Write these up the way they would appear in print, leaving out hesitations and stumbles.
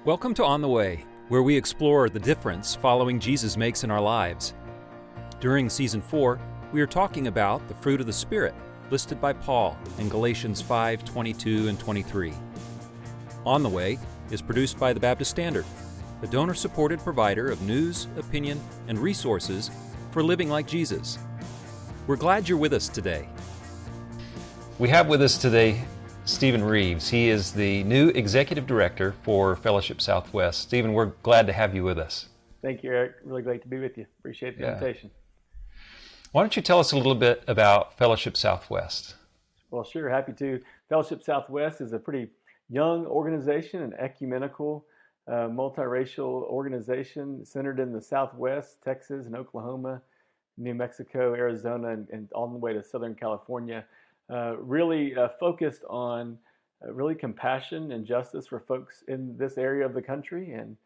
Welcome to On the Way, where we explore the difference following Jesus makes in our lives. During Season 4, we are talking about the fruit of the Spirit, listed by Paul in Galatians 5:22 and 23. On the Way is produced by the Baptist Standard, a donor-supported provider of news, opinion, and resources for living like Jesus. We're glad you're with us today. We have with us today Stephen Reeves. He is the new Executive Director for Fellowship Southwest. Stephen, we're glad to have you with us. Thank you, Eric. Really great to be with you. Appreciate the invitation. Why don't you tell us a little bit about Fellowship Southwest? Well, sure. Happy to. Fellowship Southwest is a pretty young organization, an ecumenical, multiracial organization centered in the Southwest, Texas and Oklahoma, New Mexico, Arizona, and all the way to Southern California. Really focused on really compassion and justice for folks in this area of the country, and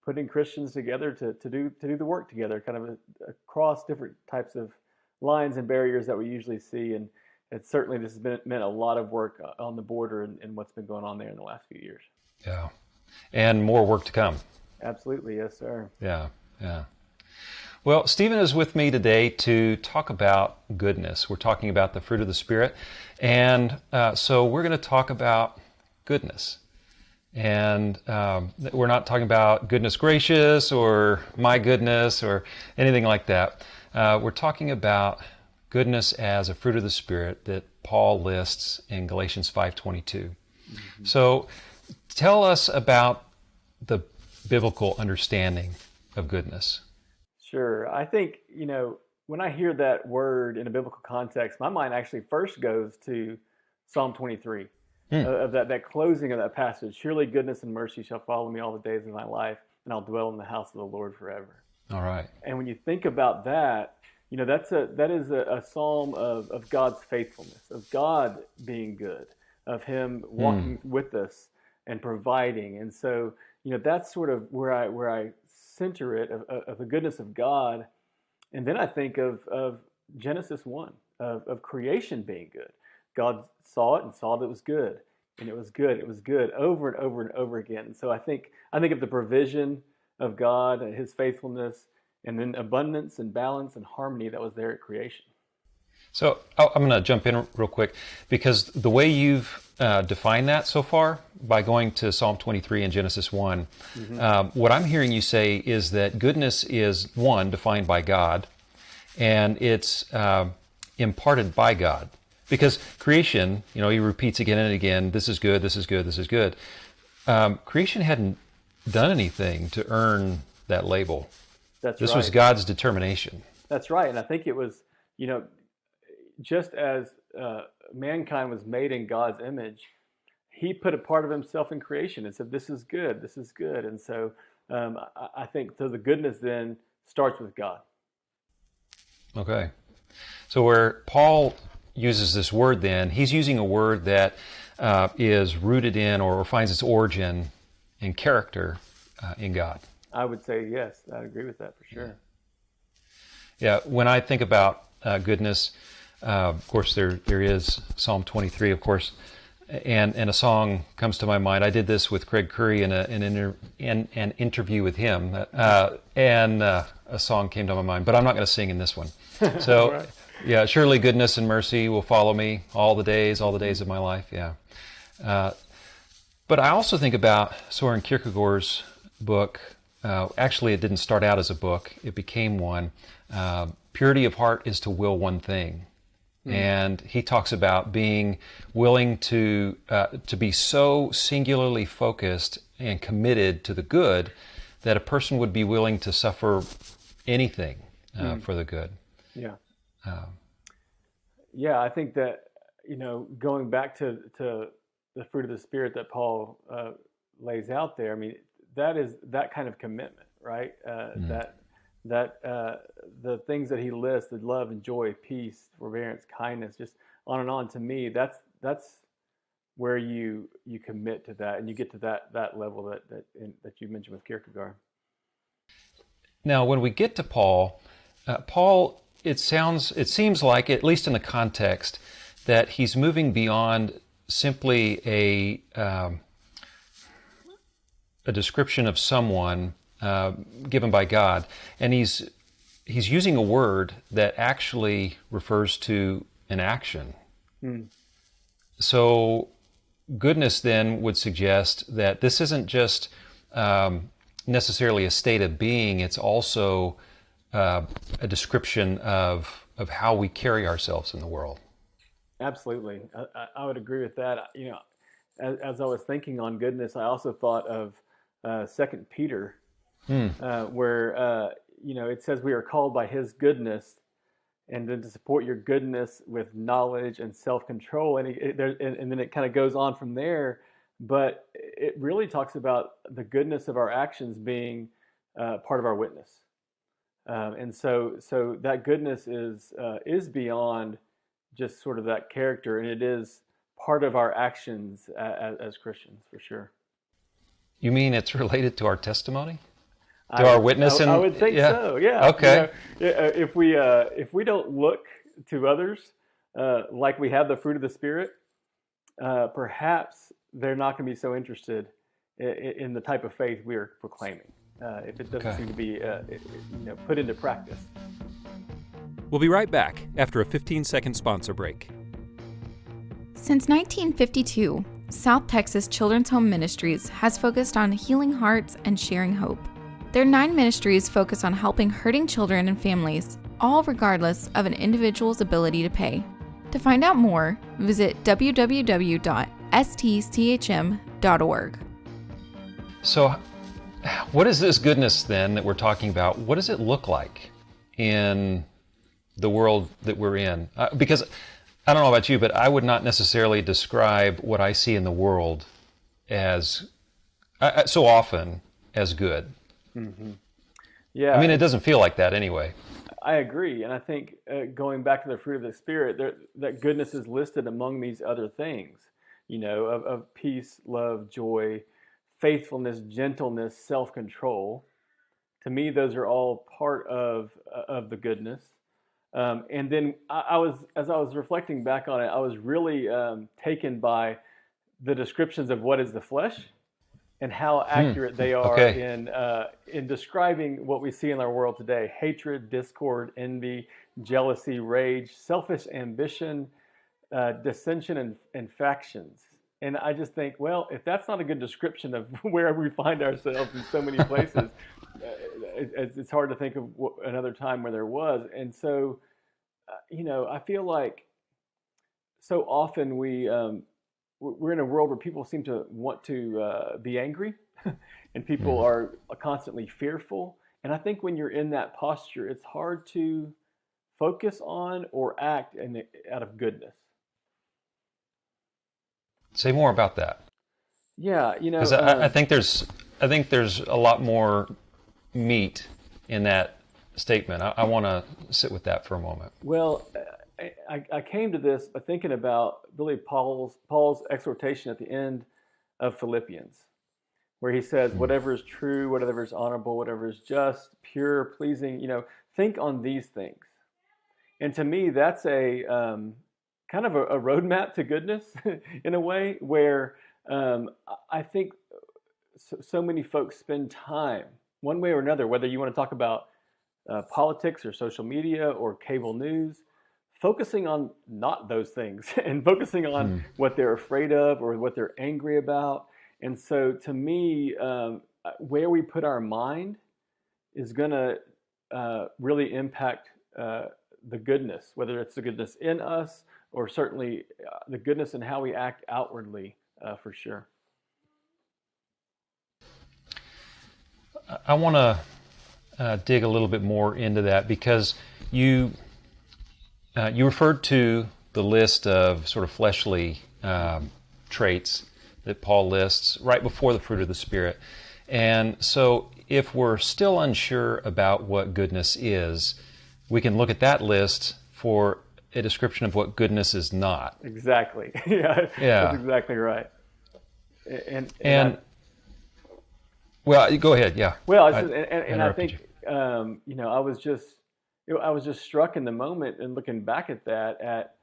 putting Christians together to do the work together, kind of across different types of lines and barriers that we usually see. And it's certainly this has meant a lot of work on the border and what's been going on there in the last few years. Yeah, and more work to come. Absolutely, yes, sir. Yeah. Well, Stephen is with me today to talk about goodness. We're talking about the fruit of the Spirit, and so we're going to talk about goodness. And we're not talking about goodness gracious or my goodness or anything like that. We're talking about goodness as a fruit of the Spirit that Paul lists in Galatians 5:22. Mm-hmm. So tell us about the biblical understanding of goodness. Sure. I think, when I hear that word in a biblical context, my mind actually first goes to Psalm 23, of that closing of that passage. Surely goodness and mercy shall follow me all the days of my life, and I'll dwell in the house of the Lord forever. All right. And when you think about that, that is a psalm of God's faithfulness, of God being good, of Him walking with us and providing. And so, that's sort of where I center it of the goodness of God. And then I think of Genesis 1, of creation being good. God saw it and saw that it was good, and it was good, over and over and over again. And so I think of the provision of God and His faithfulness, and then abundance and balance and harmony that was there at creation. So I'm going to jump in real quick, because the way you've defined that so far, by going to Psalm 23 and Genesis 1, what I'm hearing you say is that goodness is, one, defined by God, and it's imparted by God. Because creation, He repeats again and again, this is good, this is good, this is good. Creation hadn't done anything to earn that label. This was God's determination. That's right, and I think it was, just as mankind was made in God's image, He put a part of Himself in creation and said, this is good, this is good. And so I think so the goodness then starts with God. Okay. So where Paul uses this word then, he's using a word that is rooted in or finds its origin and character in God. I would say yes, I agree with that for sure. Yeah, when I think about goodness, of course, there is Psalm 23, of course, and a song comes to my mind. I did this with Craig Curry in an interview with him, and a song came to my mind, but I'm not going to sing in this one. So, right. Yeah, surely goodness and mercy will follow me all the days of my life, yeah. But I also think about Søren Kierkegaard's book. Actually, it didn't start out as a book. It became one. Purity of heart is to will one thing. And he talks about being willing to be so singularly focused and committed to the good that a person would be willing to suffer anything for the good. Yeah. Yeah, I think that, going back to the fruit of the Spirit that Paul lays out there, I mean, that is that kind of commitment, right? That the things that he listed, love and joy, peace, forbearance, kindness, just on and on, to me, that's where you commit to that, and you get to that level that you mentioned with Kierkegaard. Now, when we get to Paul, it seems like, at least in the context, that he's moving beyond simply a description of someone given by God, and he's using a word that actually refers to an action. So goodness then would suggest that this isn't just necessarily a state of being, it's also a description of how we carry ourselves in the world. Absolutely. I would agree with that. As I was thinking on goodness, I also thought of 2 Peter, where it says we are called by His goodness, and then to support your goodness with knowledge and self-control, and then it kind of goes on from there. But it really talks about the goodness of our actions being part of our witness, and so that goodness is beyond just sort of that character, and it is part of our actions as Christians, for sure. You mean it's related to our testimony? To our witness? I would think so, yeah. Okay. If we don't look to others like we have the fruit of the Spirit, perhaps they're not going to be so interested in the type of faith we're proclaiming, if it doesn't seem to be put into practice. We'll be right back after a 15-second sponsor break. Since 1952, South Texas Children's Home Ministries has focused on healing hearts and sharing hope. Their 9 ministries focus on helping hurting children and families, all regardless of an individual's ability to pay. To find out more, visit www.stchm.org. So, what is this goodness then that we're talking about? What does it look like in the world that we're in? Because I don't know about you, but I would not necessarily describe what I see in the world as so often as good. Mm-hmm. Yeah, I mean, it doesn't feel like that anyway. I agree, and I think going back to the fruit of the Spirit, that goodness is listed among these other things, of peace, love, joy, faithfulness, gentleness, self-control. To me, those are all part of the goodness. And then as I was reflecting back on it, I was really taken by the descriptions of what is the flesh and how accurate they are in describing what we see in our world today: hatred, discord, envy, jealousy, rage, selfish ambition, dissension, and factions. And I just think, well, if that's not a good description of where we find ourselves in so many places, it's hard to think of another time where there was. And so, I feel like so often we're in a world where people seem to want to be angry, and people are constantly fearful. And I think when you're in that posture, it's hard to focus on or act out of goodness. Say more about that. Yeah, because I think there's a lot more meat in that statement. I want to sit with that for a moment. Well, I came to this by thinking about really Paul's exhortation at the end of Philippians, where he says, whatever is true, whatever is honorable, whatever is just, pure, pleasing, think on these things. And to me, that's a kind of a roadmap to goodness in a way, where I think so many folks spend time, one way or another, whether you want to talk about politics or social media or cable news, focusing on not those things and focusing on what they're afraid of or what they're angry about. And so to me, where we put our mind is going to really impact the goodness, whether it's the goodness in us or certainly the goodness in how we act outwardly, for sure. I want to dig a little bit more into that, because you referred to the list of sort of fleshly traits that Paul lists right before the fruit of the Spirit. And so if we're still unsure about what goodness is, we can look at that list for a description of what goodness is not. Exactly. Yeah. That's exactly right. And well, go ahead. Yeah. Well, I think I was just struck in the moment and looking back at that.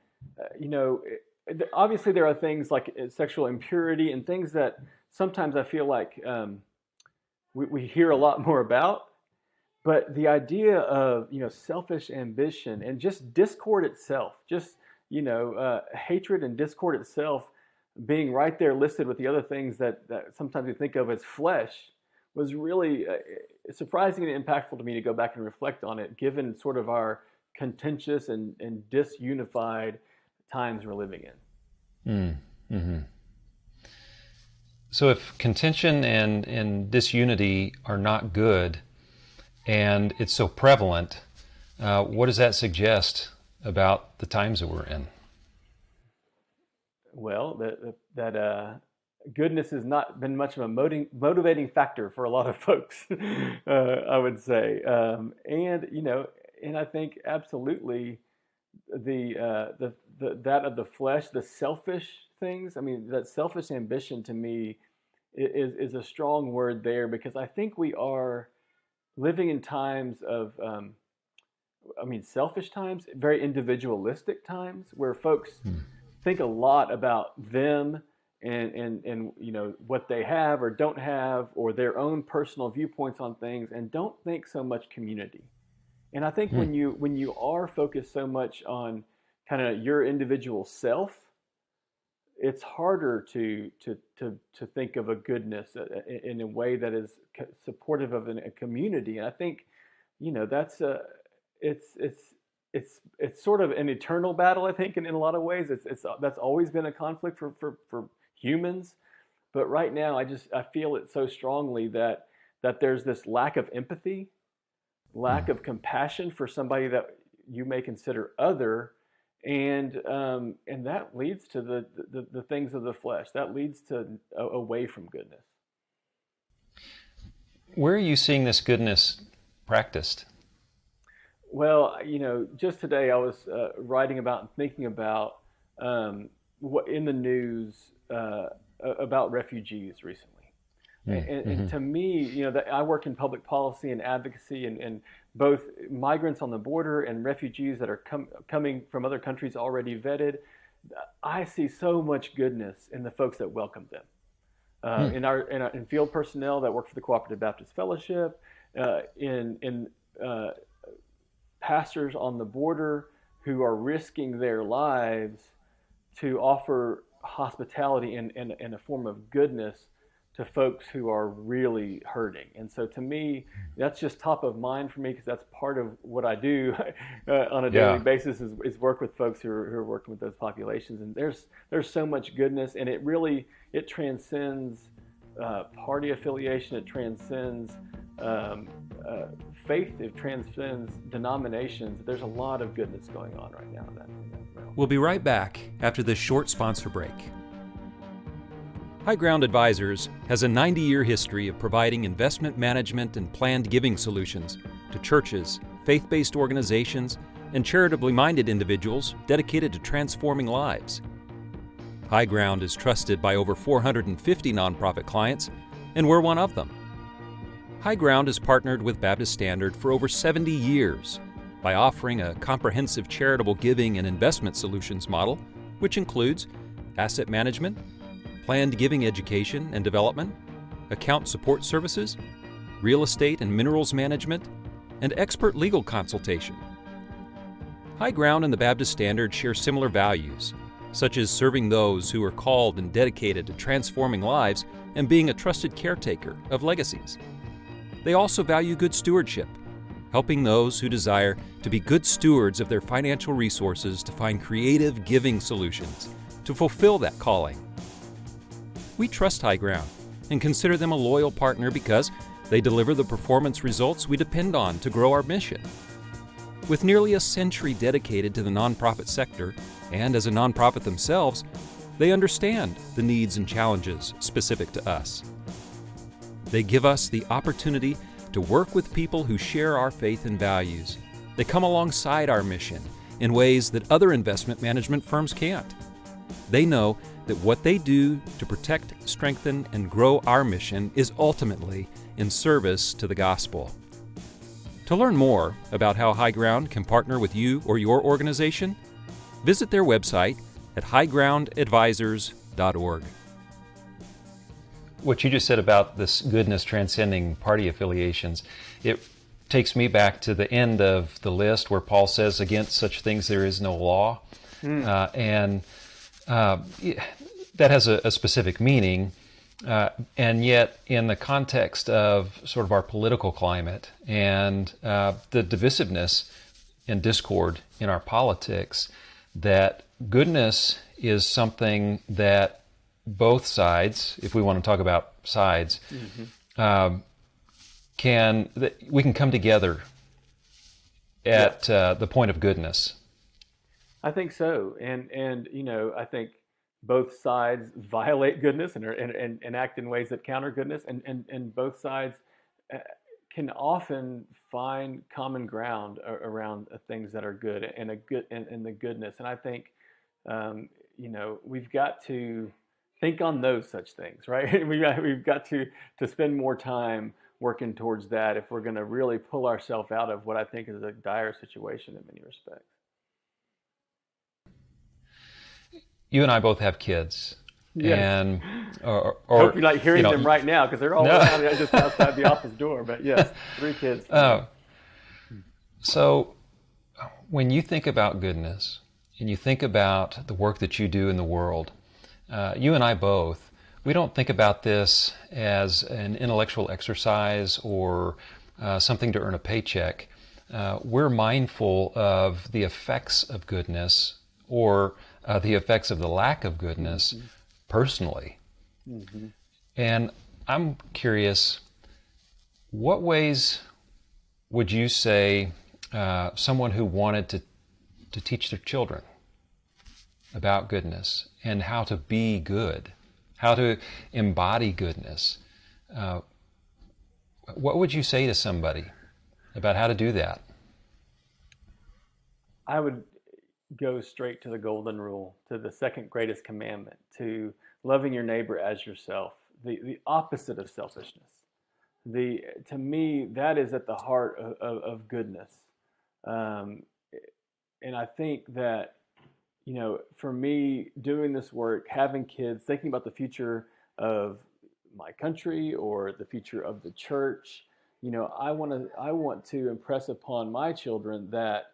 Obviously there are things like sexual impurity and things that sometimes I feel like we hear a lot more about. But the idea of, selfish ambition and just discord itself, just, hatred and discord itself being right there listed with the other things that sometimes we think of as flesh was really surprising and impactful to me to go back and reflect on it, given sort of our contentious and disunified times we're living in. Mm-hmm. So if contention and disunity are not good, and it's so prevalent, what does that suggest about the times that we're in? Well, that goodness has not been much of a motivating factor for a lot of folks, I would say. And I think absolutely that of the flesh, the selfish things. I mean, that selfish ambition to me is a strong word there, because I think we are living in times of, selfish times, very individualistic times, where folks think a lot about them and what they have or don't have, or their own personal viewpoints on things, and don't think so much community. And I think when you are focused so much on kind of your individual self, it's harder to think of a goodness in a way that is supportive of a community. And I think, that's it's sort of an eternal battle. I think in a lot of ways, that's always been a conflict for humans. But right now, I feel it so strongly that there's this lack of empathy, lack of compassion for somebody that you may consider other. And that leads to the things of the flesh. That leads to away from goodness. Where are you seeing this goodness practiced? Well, just today I was writing about and thinking about what in the news about refugees recently. And to me, I work in public policy and advocacy, and both migrants on the border and refugees that are coming from other countries already vetted. I see so much goodness in the folks that welcome them, in field personnel that work for the Cooperative Baptist Fellowship, in pastors on the border who are risking their lives to offer hospitality in a form of goodness to folks who are really hurting. And so to me, that's just top of mind for me, because that's part of what I do on a daily basis is work with folks who are working with those populations. And there's so much goodness, and it transcends party affiliation, it transcends faith, it transcends denominations. There's a lot of goodness going on right now in that realm. We'll be right back after this short sponsor break. High Ground Advisors has a 90-year history of providing investment management and planned giving solutions to churches, faith-based organizations, and charitably minded individuals dedicated to transforming lives. High Ground is trusted by over 450 nonprofit clients, and we're one of them. High Ground has partnered with Baptist Standard for over 70 years by offering a comprehensive charitable giving and investment solutions model, which includes asset management, planned giving education and development, account support services, real estate and minerals management, and expert legal consultation. High Ground and the Baptist Standard share similar values, such as serving those who are called and dedicated to transforming lives and being a trusted caretaker of legacies. They also value good stewardship, helping those who desire to be good stewards of their financial resources to find creative giving solutions to fulfill that calling. We trust High Ground and consider them a loyal partner because they deliver the performance results we depend on to grow our mission. With nearly a century dedicated to the nonprofit sector, and as a nonprofit themselves, they understand the needs and challenges specific to us. They give us the opportunity to work with people who share our faith and values. They come alongside our mission in ways that other investment management firms can't. They know that what they do to protect, strengthen, and grow our mission is ultimately in service to the gospel. To learn more about how High Ground can partner with you or your organization, visit their website at highgroundadvisors.org. what you just said about this goodness transcending party affiliations, it takes me back to the end of the list where Paul says, against such things there is no law. And that has a specific meaning. And yet, in the context of sort of our political climate and the divisiveness and discord in our politics, that goodness is something that both sides, if we want to talk about sides, we can come together at the point of goodness. I think so, and I think both sides violate goodness and act in ways that counter goodness, and both sides can often find common ground around things that are good and the goodness. And I think we've got to think on those such things, right? We've got to spend more time working towards that if we're going to really pull ourselves out of what I think is a dire situation in many respects. You and I both have kids. Yes. And I hope you're not hearing them right now, because they're all around just outside the office door. But yes, 3 kids. So when you think about goodness and you think about the work that you do in the world, you and I both, we don't think about this as an intellectual exercise or something to earn a paycheck. We're mindful of the effects of goodness or the effects of the lack of goodness personally. And I'm curious, what ways would you say someone who wanted to teach their children about goodness and how to be good, how to embody goodness, what would you say to somebody about how to do that? I would go straight to the golden rule, to the second greatest commandment, to loving your neighbor as yourself, the opposite of selfishness. To me, that is at the heart of goodness. And I think that, for me, doing this work, having kids, thinking about the future of my country or the future of the church, I want to impress upon my children that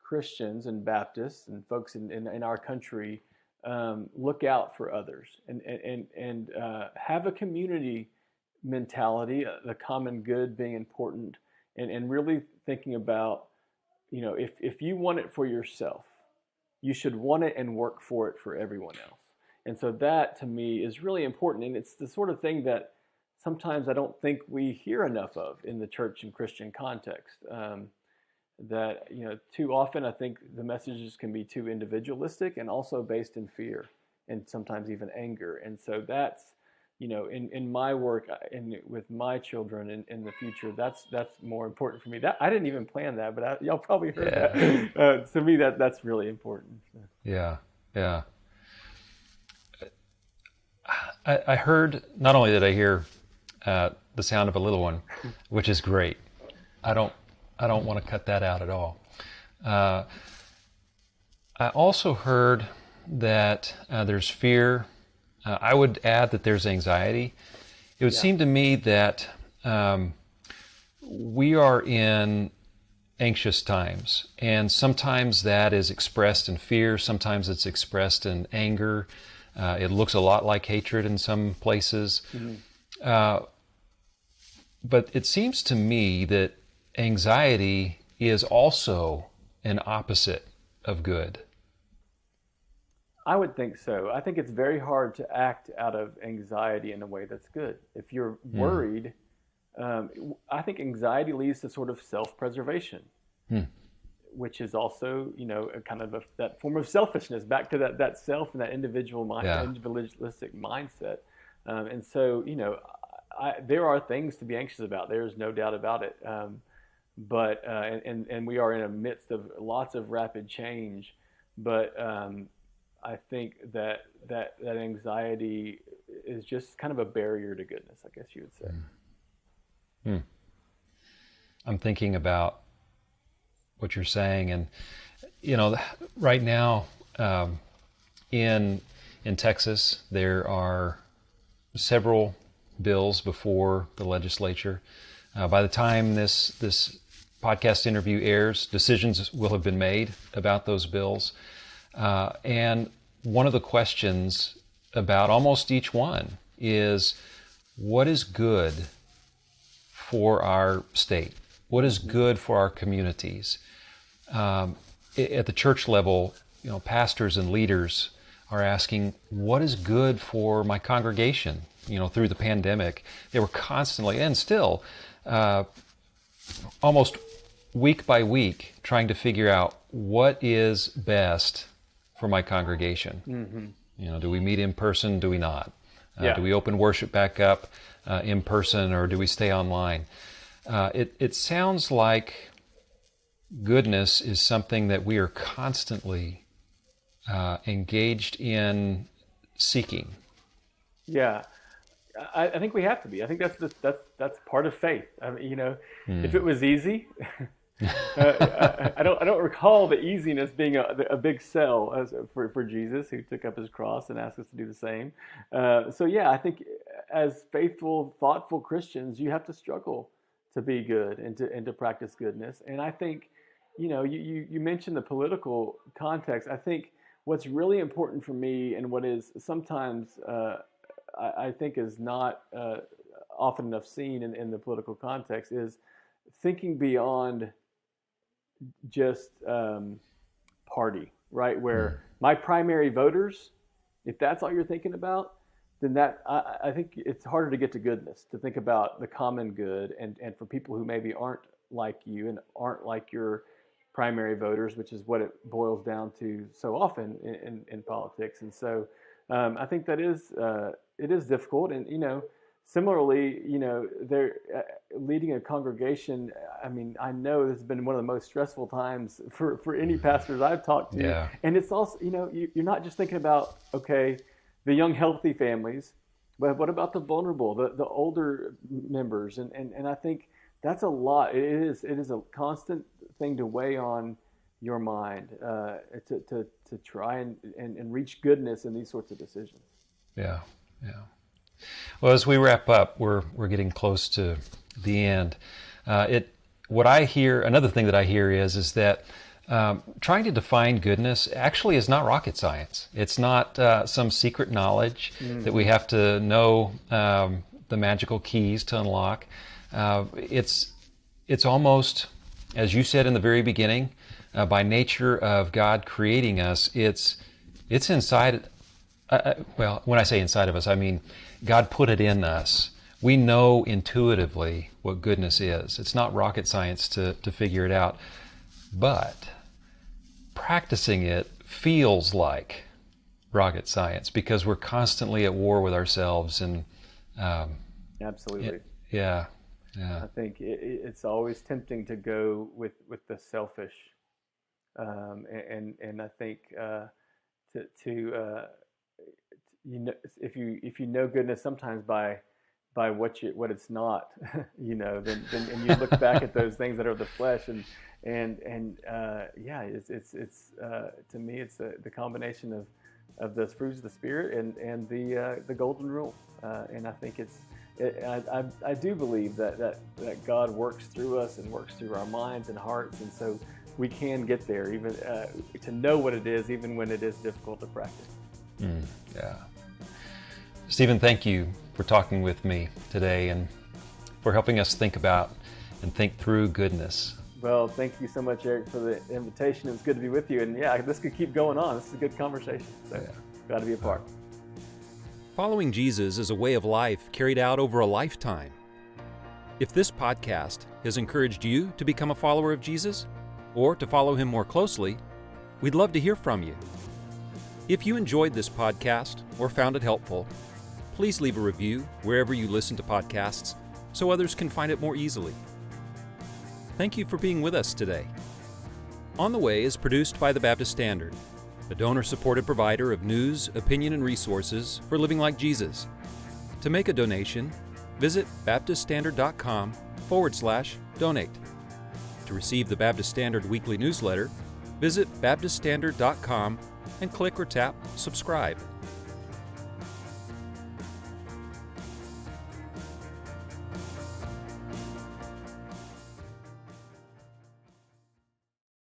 Christians and Baptists and folks in our country look out for others and have a community mentality, the common good being important, and really thinking about, if you want it for yourself, you should want it and work for it for everyone else. And so that, to me, is really important. And it's the sort of thing that sometimes I don't think we hear enough of in the church and Christian context. That, too often I think the messages can be too individualistic and also based in fear and sometimes even anger. And so that's, in my work with my children in the future, that's more important for me. That I didn't even plan that, but y'all probably heard that. To me, that's really important. Yeah. I heard, not only did I hear the sound of a little one, which is great. I don't want to cut that out at all. I also heard that there's fear. I would add that there's anxiety. It would seem to me that we are in anxious times, and sometimes that is expressed in fear, sometimes it's expressed in anger. It looks a lot like hatred in some places. But it seems to me that anxiety is also an opposite of good. I would think so. I think it's very hard to act out of anxiety in a way that's good. If you're worried, I think anxiety leads to sort of self-preservation, which is also, a kind of that form of selfishness, back to that self and that individualistic mindset. And so, there are things to be anxious about. There's no doubt about it. But we are in the midst of lots of rapid change. But I think that anxiety is just kind of a barrier to goodness, I guess you would say. I'm thinking about what you're saying, and right now in Texas there are several bills before the legislature. By the time this podcast interview airs, decisions will have been made about those bills. And one of the questions about almost each one is, what is good for our state? What is good for our communities? At the church level, pastors and leaders are asking, what is good for my congregation? Through the pandemic, they were constantly, and still, almost week by week, trying to figure out what is best for my congregation. Mm-hmm. Do we meet in person? Do we not? Do we open worship back up in person, or do we stay online? It sounds like goodness is something that we are constantly engaged in seeking. Yeah. I think we have to be. I think that's part of faith. I mean, if it was easy, I don't recall the easiness being a big sell for Jesus, who took up his cross and asked us to do the same. So I think as faithful, thoughtful Christians, you have to struggle to be good and to practice goodness. And I think, you mentioned the political context. I think what's really important for me, and what is sometimes I think is not often enough seen in the political context, is thinking beyond just party, right? Where my primary voters, if that's all you're thinking about, then I think it's harder to get to goodness, to think about the common good and for people who maybe aren't like you and aren't like your primary voters, which is what it boils down to so often in politics. And so I think that it is difficult. And, similarly, they're leading a congregation. I mean, I know this has been one of the most stressful times for any pastors I've talked to. Yeah. And it's also, you're not just thinking about, okay, the young, healthy families, but what about the vulnerable, the older members? And I think that's a lot. It is a constant thing to weigh on your mind, to try and reach goodness in these sorts of decisions. Yeah. Well, as we wrap up, we're getting close to the end. What I hear, another thing that I hear is that trying to define goodness actually is not rocket science. It's not some secret knowledge that we have to know the magical keys to unlock. It's almost, as you said in the very beginning, by nature of God creating us, it's inside. Well, when I say inside of us, I mean God put it in us. We know intuitively what goodness is. It's not rocket science to figure it out, but practicing it feels like rocket science because we're constantly at war with ourselves. And absolutely, yeah. I think it's always tempting to go with the selfish, and I think if you know goodness sometimes by what it's not, then and you look back at those things that are the flesh, and it's to me it's the combination of those fruits of the Spirit and the golden rule, and I think I do believe that God works through us and works through our minds and hearts, and so we can get there, even to know what it is, even when it is difficult to practice. Yeah. Stephen, thank you for talking with me today and for helping us think about and think through goodness. Well, thank you so much, Eric, for the invitation. It was good to be with you. And this could keep going on. This is a good conversation. So glad to be a part. Following Jesus is a way of life carried out over a lifetime. If this podcast has encouraged you to become a follower of Jesus or to follow him more closely, we'd love to hear from you. If you enjoyed this podcast or found it helpful, please leave a review wherever you listen to podcasts so others can find it more easily. Thank you for being with us today. On the Way is produced by the Baptist Standard, a donor-supported provider of news, opinion, and resources for living like Jesus. To make a donation, visit baptiststandard.com/donate. To receive the Baptist Standard weekly newsletter, visit baptiststandard.com and click or tap subscribe.